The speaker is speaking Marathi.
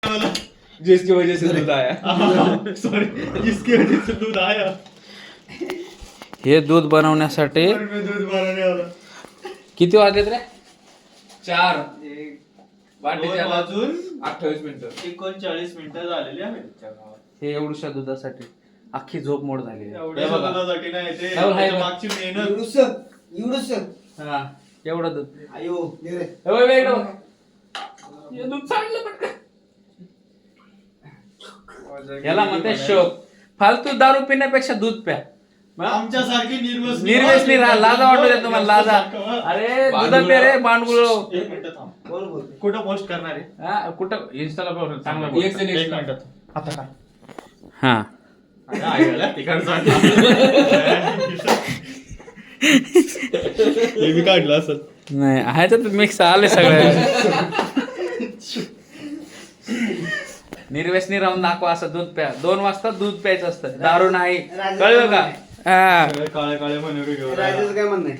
वाला जिसकी वजह से दूध आया. सॉरी जिसकी वजह से दूध आया. हे दूध बनवण्यासाठी और मैं दूध बनाने वाला. किती वाजलेत रे? 4 दोन वाजून 28 मिनिटं. 39 मिनिटं झालेली आहेत. हे एवढ्या दुधासाठी अख्खी झोप मोड झाली. एवढ्या दुधासाठी नाही ते हो, हाय त्याच्या ना. मागची मेहनत. हा एवढं दूध. हे दूध चांगलं पटकन. याला म्हणते शोक. फालतू दारू पिण्यापेक्षा दूध प्या. आमच्यासारखी निर्व्यसनी राहा. लाजा वाटू दे तुम्हाला लाजा. अरे दूध प्या रे बांडगुळो. एक मिनिट थांब. कुठं पोस्ट करणार आहे? हा कुठं इंस्टाला चांगला एक से next एक मिनिट. आता काय? हा अरे, ऐकायला तिकडचा. हे मी काढलं असं. नाही ह्याच्यात मिक्स आले सगळ्या. निर्व्यसनी राहून दाखवा असं दूध प्या. 2 वाजता दूध प्यायचं असतं दारू नाही. कळलं का? हा काळे काळे म्हणून राजाचं काय म्हणणं आहे?